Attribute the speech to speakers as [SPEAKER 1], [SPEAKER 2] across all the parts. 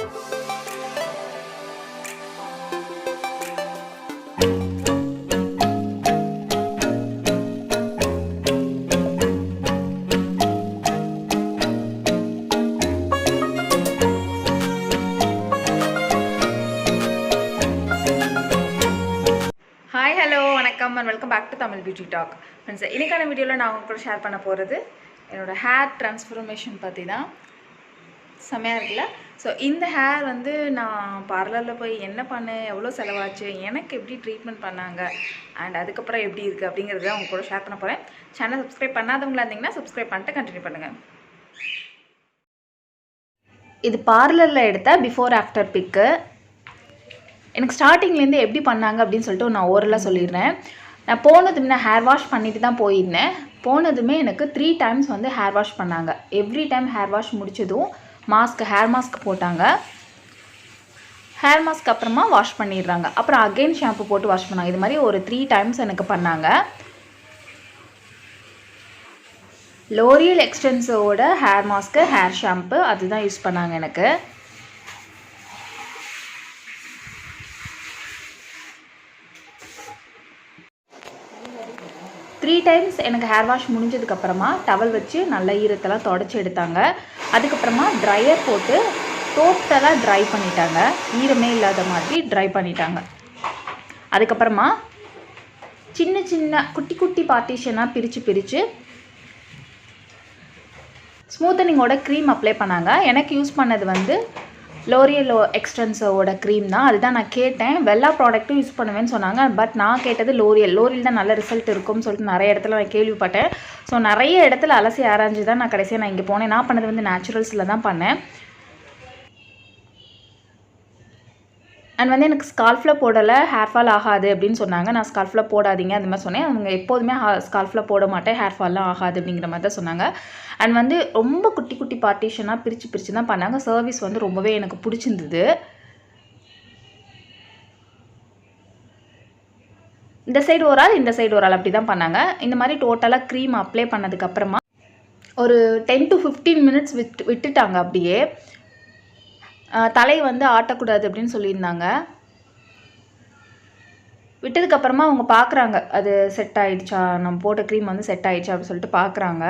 [SPEAKER 1] Hi, hello, வணக்கம் and welcome back to Tamil Beauty Talk. Friends, இன்னைக்கான வீடியோவில் நான் உங்களுக்கு ஷேர் பண்ண போகிறது என்னோட ஹேர் ட்ரான்ஸ்ஃபர்மேஷன் பற்றி தான். செமையாக இருக்குல்ல? ஸோ இந்த ஹேர் வந்து நான் பார்லரில் போய் என்ன பண்ணேன், எவ்வளோ செலவாச்சு, எனக்கு எப்படி ட்ரீட்மெண்ட் பண்ணாங்க அண்ட் அதுக்கப்புறம் எப்படி இருக்குது அப்படிங்கிறத அவங்க கூட ஷேர் பண்ண போகிறேன். சேனல் சப்ஸ்கிரைப் பண்ணாதவங்களா இருந்தீங்கன்னா சப்ஸ்கிரைப் பண்ணிட்டு கண்டினியூ பண்ணுங்கள். இது பார்லரில் எடுத்த பிஃபோர் ஆஃப்டர் பிக்கு. எனக்கு ஸ்டார்டிங்லேருந்து எப்படி பண்ணாங்க அப்படின்னு சொல்லிட்டு நான் ஓரலாக சொல்லிடுறேன். நான் போனதுமே நான் ஹேர் வாஷ் பண்ணிட்டு தான் போயிருந்தேன். போனதுமே எனக்கு 3 டைம்ஸ் வந்து ஹேர் வாஷ் பண்ணாங்க. எவ்ரி டைம் ஹேர் வாஷ் முடிச்சதும் ஹேர் மாஸ்க் போட்டாங்க. ஹேர் மாஸ்க் அப்புறமா வாஷ் பண்ணிடுறாங்க. அப்புறம் அகெயின் ஷாம்பு போட்டு வாஷ் பண்ணாங்க. இது மாதிரி ஒரு 3 டைம்ஸ் எனக்கு பண்ணாங்க. லோரியல் எக்ஸ்டென்ஸோட ஹேர் மாஸ்க்கு, ஹேர் ஷாம்பு அதுதான் யூஸ் பண்ணாங்க எனக்கு. த்ரீ டைம்ஸ் எனக்கு ஹேர் வாஷ் முடிஞ்சதுக்கப்புறமா டவல் வச்சு நல்ல ஈரத்தெல்லாம் தொடச்சி எடுத்தாங்க. அதுக்கப்புறமா ட்ரையர் போட்டு டோட்டலாக ட்ரை பண்ணிட்டாங்க. ஈரமே இல்லாத மாதிரி ட்ரை பண்ணிட்டாங்க. அதுக்கப்புறமா சின்ன சின்ன குட்டி குட்டி பார்ட்டிஷனாக பிரித்து ஸ்மூத்தனிங்கோட க்ரீம் அப்ளை பண்ணாங்க. எனக்கு யூஸ் பண்ணது வந்து லோரியல் எக்ஸ்டென்ஸோட க்ரீம் தான். அதுதான் நான் கேட்டேன். வெல்லா ப்ராடக்ட்டும் யூஸ் பண்ணுவேன்னு சொன்னாங்க. பட் நான் கேட்டது லோரியல் தான் நல்ல ரிசல்ட் இருக்கும்னு சொல்லிட்டு நிறைய இடத்துல நான் கேள்விப்பட்டேன். ஸோ நிறைய இடத்துல அலசி ஆராய்ஞ்சு தான் நான் கடைசியாக நான் இங்கே போனேன். நான் பண்ணது வந்து நேச்சுரல்ஸில் தான் பண்ணேன். அண்ட் வந்து எனக்கு ஸ்கால்ஃபில் போடலை, ஹேர் ஃபால் ஆகாது அப்படின்னு சொன்னாங்க. நான் ஸ்கால்ஃபில் போடாதீங்க அந்த மாதிரி சொன்னேன். அவங்க எப்போதுமே ஸ்கால்ஃபில் போட மாட்டேன், ஹேர் ஃபால்லாம் ஆகாது அப்படிங்கிற மாதிரி தான் சொன்னாங்க. அண்ட் வந்து ரொம்ப குட்டி குட்டி பார்ட்டிஷனாக பிரித்து தான் பண்ணாங்க. சர்வீஸ் வந்து ரொம்பவே எனக்கு பிடிச்சிருந்தது. இந்த சைடு ஒரு ஆள், இந்த சைடு ஒரு ஆள் அப்படி தான் பண்ணாங்க. இந்த மாதிரி டோட்டலாக க்ரீம் அப்ளை பண்ணதுக்கப்புறமா ஒரு 10 to 15 மினிட்ஸ் விட்டுட்டாங்க. அப்படியே தலை வந்து ஆட்டக்கூடாது அப்படின்னு சொல்லியிருந்தாங்க. விட்டதுக்கப்புறமா அவங்க பார்க்குறாங்க அது செட் ஆகிடுச்சா, நம்ம போட்ட க்ரீம் வந்து செட் ஆகிடுச்சா அப்படின்னு சொல்லிட்டு பார்க்குறாங்க.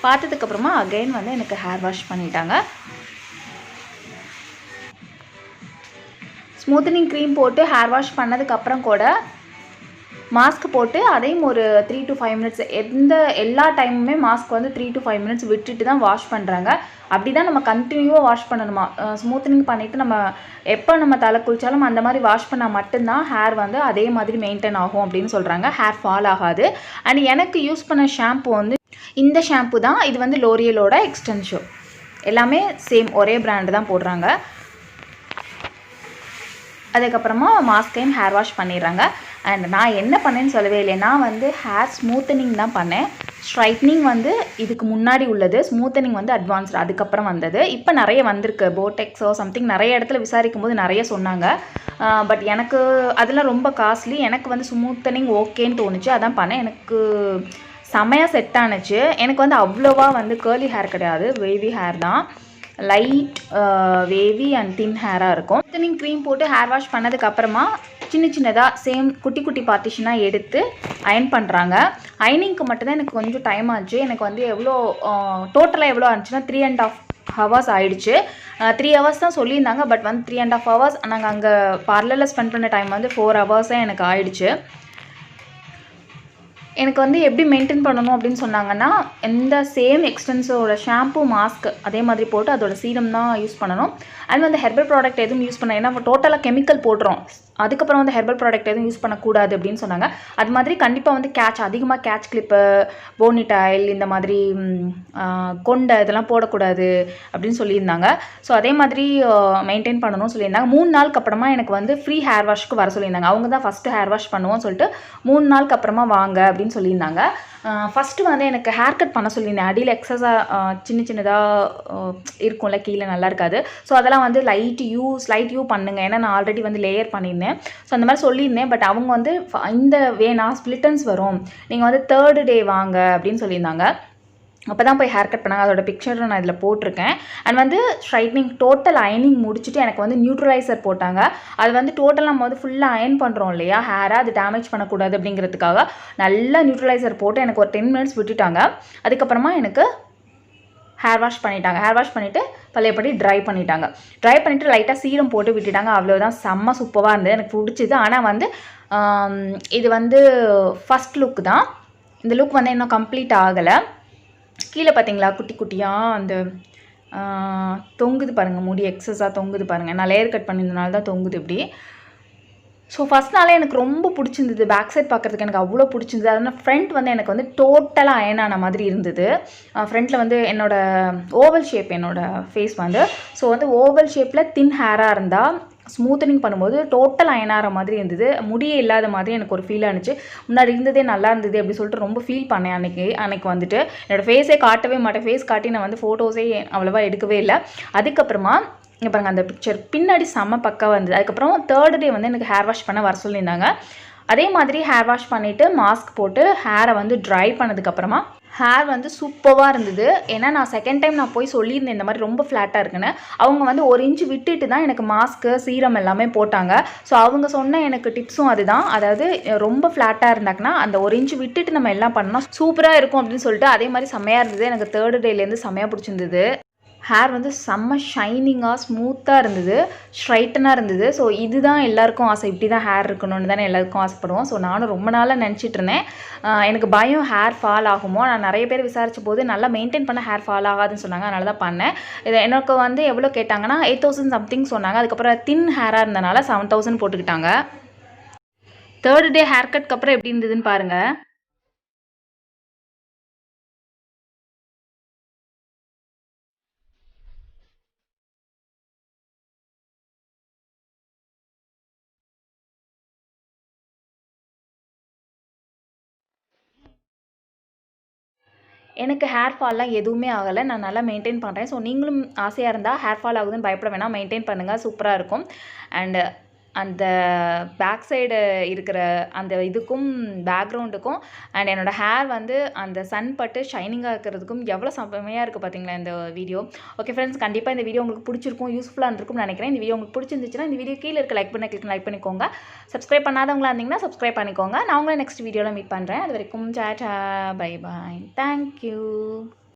[SPEAKER 1] பார்த்ததுக்கப்புறமா அகெயின் வந்து எனக்கு ஹேர் வாஷ் பண்ணிட்டாங்க. ஸ்மூத்தனிங் க்ரீம் போட்டு ஹேர் வாஷ் பண்ணதுக்கப்புறம் கூட மாஸ்க் போட்டு அதையும் ஒரு 3 to 5 மினிட்ஸ் எல்லா டைமுமே மாஸ்க் வந்து 3 to 5 மினிட்ஸ் விட்டுட்டு தான் வாஷ் பண்ணுறாங்க. அப்படி தான் நம்ம கண்டினியூவாக வாஷ் பண்ணணுமா. ஸ்மூத்தனிங் பண்ணிவிட்டு நம்ம எப்போ நம்ம தலை குளித்தாலும் அந்த மாதிரி வாஷ் பண்ணால் மட்டும்தான் ஹேர் வந்து அதே மாதிரி மெயின்டைன் ஆகும் அப்படின்னு சொல்கிறாங்க. ஹேர் ஃபால் ஆகாது. அண்ட் எனக்கு யூஸ் பண்ண ஷாம்பு வந்து இந்த ஷாம்பு தான். இது வந்து லோரியலோட எக்ஸ்டென்ஷோ. எல்லாமே சேம் ஒரே பிராண்டு தான் போடுறாங்க. அதுக்கப்புறமா மாஸ்கையும் ஹேர் வாஷ் பண்ணிடுறாங்க. அண்ட் நான் என்ன பண்ணேன்னு சொல்லவே இல்லை. நான் வந்து ஹேர் ஸ்மூத்தனிங் தான் பண்ணேன். ஸ்ட்ரைட்னிங் வந்து இதுக்கு முன்னாடி உள்ளது, ஸ்மூத்தனிங் வந்து அட்வான்ஸ்டு அதுக்கப்புறம் வந்தது. இப்போ நிறைய வந்திருக்கு, போடெக்ஸோ சம்திங் நிறைய இடத்துல விசாரிக்கும் போது நிறைய சொன்னாங்க. பட் எனக்கு அதெல்லாம் ரொம்ப காஸ்ட்லி. எனக்கு வந்து ஸ்மூத்தனிங் ஓகேன்னு தோணுச்சு, அதான் பண்ணேன். எனக்கு செமையாக செட் ஆனுச்சு. எனக்கு வந்து அவ்வளோவா வந்து கேர்லி ஹேர் கிடையாது, வேவி ஹேர் தான். லைட் வேவி அண்ட் தின் ஹேராக இருக்கும். ஸ்மூத்தனிங் க்ரீம் போட்டு ஹேர் வாஷ் பண்ணதுக்கப்புறமா சின்னதாக சேம் குட்டி குட்டி பார்ட்டிஷனாக எடுத்து அயன் பண்ணுறாங்க. அயனிங்க்கு மட்டும்தான் எனக்கு கொஞ்சம் டைம் ஆச்சு. எனக்கு வந்து டோட்டலாக எவ்வளோ ஆச்சுன்னா 3.5 hours ஆகிடுச்சு. 3 hours தான் சொல்லியிருந்தாங்க. பட் வந்து 3.5 hours நாங்கள் அங்கே பார்லரில் ஸ்பெண்ட் பண்ண டைம் வந்து 4 hours எனக்கு ஆகிடுச்சு. எனக்கு வந்து எப்படி மெயின்டைன் பண்ணணும் அப்படின்னு சொன்னாங்கன்னா, இந்த சேம் எக்ஸ்டென்ஸோட ஷாம்பு, மாஸ்க் அதே மாதிரி போட்டு அதோட சீரம் தான் யூஸ் பண்ணணும். அண்ட் வந்து ஹெர்பல் ப்ராடக்ட் எதுவும் யூஸ் பண்ண, ஏன்னா டோட்டலாக கெமிக்கல் போடுறோம். அதுக்கப்புறம் வந்து ஹெர்பல் ப்ராடக்ட் எதுவும் யூஸ் பண்ணக்கூடாது அப்படின்னு சொன்னாங்க. அது மாதிரி கண்டிப்பாக வந்து அதிகமாக கேட்ச் கிளிப்பு, போனிடைல் இந்த மாதிரி கொண்டை இதெல்லாம் போடக்கூடாது அப்படின்னு சொல்லியிருந்தாங்க. ஸோ அதே மாதிரி மெயின்டைன் பண்ணணும்னு சொல்லியிருந்தாங்க. 3 நாளுக்கு அப்புறமா எனக்கு வந்து ஃப்ரீ ஹேர் வாஷ்க்கு வர சொல்லியிருந்தாங்க. அவங்க தான் ஃபஸ்ட்டு ஹேர் வாஷ் பண்ணுவோம்னு சொல்லிட்டு 3 நாளுக்கு அப்புறமா வாங்க அப்படின்னு சொல்லியிருந்தாங்க. ஃபஸ்ட்டு வந்து எனக்கு ஹேர் கட் பண்ண சொல்லியிருந்தேன். அடியில் எக்ஸஸாக சின்னதாக இருக்கும்ல, கீழே நல்லா இருக்காது. ஸோ அதெல்லாம் வந்து ஸ்லைட் யூ பண்ணுங்க, ஏன்னா நான் ஆல்ரெடி வந்து லேயர் பண்ணியிருந்தேன். ஸோ அந்த மாதிரி சொல்லியிருந்தேன். பட் அவங்க வந்து இந்த வேணா ஸ்ப்ளிட்டன்ஸ் வரும், நீங்கள் வந்து 3rd day வாங்க அப்படின்னு சொல்லியிருந்தாங்க. அப்போ தான் போய் ஹேர் கட் பண்ணாங்க. அதோட பிக்சரும் நான் இதில் போட்டிருக்கேன். அண்ட் வந்து ஸ்ட்ரைட்னிங் டோட்டல் அயனிங் முடிச்சுட்டு எனக்கு வந்து நியூட்ரலைசர் போட்டாங்க. அது வந்து டோட்டல் நம்ம வந்து ஃபுல்லாக அயன் பண்ணுறோம் இல்லையா ஹேரை, அது டேமேஜ் பண்ணக்கூடாது அப்படிங்கிறதுக்காக நல்லா நியூட்ரலைசர் போட்டு எனக்கு ஒரு 10 மினிட்ஸ் விட்டுட்டாங்க. அதுக்கப்புறமா எனக்கு ஹேர் வாஷ் பண்ணிட்டாங்க. ஹேர் வாஷ் பண்ணிவிட்டு பழையபடி ட்ரை பண்ணிட்டாங்க. ட்ரை பண்ணிவிட்டு லைட்டாக சீரம் போட்டு விட்டுட்டாங்க. அவ்வளோதான், செம்ம சூப்பராக இருந்தது, எனக்கு பிடிச்சிது. ஆனால் வந்து இது வந்து ஃபஸ்ட் லுக் தான். இந்த லுக் வந்து இன்னும் கம்ப்ளீட் ஆகலை. கீழே பார்த்தீங்களா குட்டி குட்டியாக அந்த தொங்குது பாருங்கள், முடி எக்ஸஸாக தொங்குது பாருங்கள். நான் லேயர் கட் பண்ணியிருந்தனால தான் தொங்குது இப்படி. ஸோ ஃபஸ்ட் நாளே எனக்கு ரொம்ப பிடிச்சிருந்தது. பேக் சைட் பார்க்குறதுக்கு எனக்கு அவ்வளோ பிடிச்சிருந்தது. அதனால் ஃப்ரண்ட் வந்து எனக்கு வந்து டோட்டலாக அயனான மாதிரி இருந்தது. ஃப்ரண்ட்டில் வந்து என்னோடய ஓவல் ஷேப், என்னோடய ஃபேஸ் வந்து ஸோ வந்து ஓவல் ஷேப்பில் தின் ஹேராக இருந்தால் ஸ்மூத்தனிங் பண்ணும்போது டோட்டல் அயனாகிற மாதிரி இருந்தது. முடியே இல்லாத மாதிரி எனக்கு ஒரு ஃபீல் ஆனிச்சு. முன்னாடி இருந்ததே நல்லா இருந்தது அப்படி சொல்லிட்டு ரொம்ப ஃபீல் பண்ணேன் அன்னைக்கு வந்துட்டு. என்னோடய ஃபேஸே காட்டவே மாட்டேன். ஃபேஸ் காட்டி நான் வந்து ஃபோட்டோஸே அவ்வளோவா எடுக்கவே இல்லை. அதுக்கப்புறமா இங்கே பாருங்கள், அந்த பிக்சர் பின்னாடி செம்ம பக்காவாக இருந்தது. அதுக்கப்புறம் 3rd டே வந்து எனக்கு ஹேர் வாஷ் பண்ண வர சொல்லியிருந்தாங்க. அதே மாதிரி ஹேர் வாஷ் பண்ணிவிட்டு மாஸ்க் போட்டு ஹேரை வந்து ட்ரை பண்ணதுக்கப்புறமா ஹேர் வந்து சூப்பராக இருந்தது. ஏன்னா நான் செகண்ட் டைம் நான் போய் சொல்லியிருந்தேன் இந்த மாதிரி ரொம்ப ஃப்ளாட்டாக இருக்குன்னு. அவங்க வந்து 1 இன்ச் விட்டுட்டு தான் எனக்கு மாஸ்க்கு சீரம் எல்லாமே போட்டாங்க. ஸோ அவங்க சொன்ன எனக்கு டிப்ஸும் அதுதான். அதாவது ரொம்ப ஃப்ளாட்டாக இருந்தாங்கன்னா அந்த 1 இன்ச் விட்டுட்டு நம்ம எல்லாம் பண்ணோம் சூப்பராக இருக்கும் அப்படின்னு சொல்லிட்டு அதே மாதிரி செம்மையாக இருந்தது. எனக்கு 3rd டேலேருந்து செம்மையாக பிடிச்சிருந்தது. ஹேர் வந்து செம்ம ஷைனிங்காக ஸ்மூத்தாக இருந்தது, ஸ்ட்ரைட்டனாக இருந்தது. ஸோ இதுதான் எல்லாருக்கும் ஆசை, இப்படி தான் ஹேர் இருக்கணும்னு தானே எல்லாருக்கும் ஆசைப்படுவோம். ஸோ நானும் ரொம்ப நாளாக நினச்சிட்டு இருந்தேன். எனக்கு பயம் ஹேர் ஃபால் ஆகுமோ. நான் நிறைய பேர் விசாரித்த போது நல்லா மெயின்டைன் பண்ண ஹேர் ஃபால் ஆகாதுன்னு சொன்னாங்க. அதனால தான் பண்ணேன். இது எனக்கு வந்து எவ்வளோ கேட்டாங்கன்னா 8000 சம்திங் சொன்னாங்க. அதுக்கப்புறம் தின் ஹேராக இருந்தனால 7000 போட்டுக்கிட்டாங்க. 3rd டே ஹேர் கட்க்கு அப்புறம் எப்படி இருந்ததுன்னு பாருங்கள். எனக்கு ஹேர் ஃபால்லாம் எதுவுமே ஆகலை. நான் நல்லா மெயின்டைன் பண்ணுறேன். ஸோ நீங்களும் ஆசையாக இருந்தால் ஹேர் ஃபால் ஆகுதுன்னு பயப்பட வேணாம். மெயின்டைன் பண்ணுங்கள், சூப்பராக இருக்கும். அண்டு அந்த பேக் சைடு இருக்கிற அந்த இதுக்கும் பேக்ரவுண்டுக்கும் அண்ட் என்னோடய ஹேர் வந்து அந்த சன் பட்டு ஷைனிங்காக இருக்கிறதுக்கும் எவ்வளோ செம்மையாக இருக்குது பார்த்தீங்களா இந்த வீடியோ. ஓகே ஃப்ரெண்ட்ஸ், கண்டிப்பாக இந்த வீடியோ உங்களுக்கு பிடிச்சிருக்கும், யூஸ்ஃபுல்லாக இருந்திருக்கும்னு நினைக்கிறேன். இந்த வீடியோ உங்களுக்கு பிடிச்சிருந்துச்சுன்னா இந்த வீடியோ கீழே இருக்க லைக் பண்ணிக்கோங்க. சப்ஸ்கிரைப் பண்ணாதவங்களா இருந்தீங்கன்னா சப்ஸ்கிரைப் பண்ணிக்கோங்க. நான் உங்களை நெக்ஸ்ட் வீடியோவில் மீட் பண்ணுறேன். அது வரைக்கும் டாடா, பை பாய், தேங்க்யூ.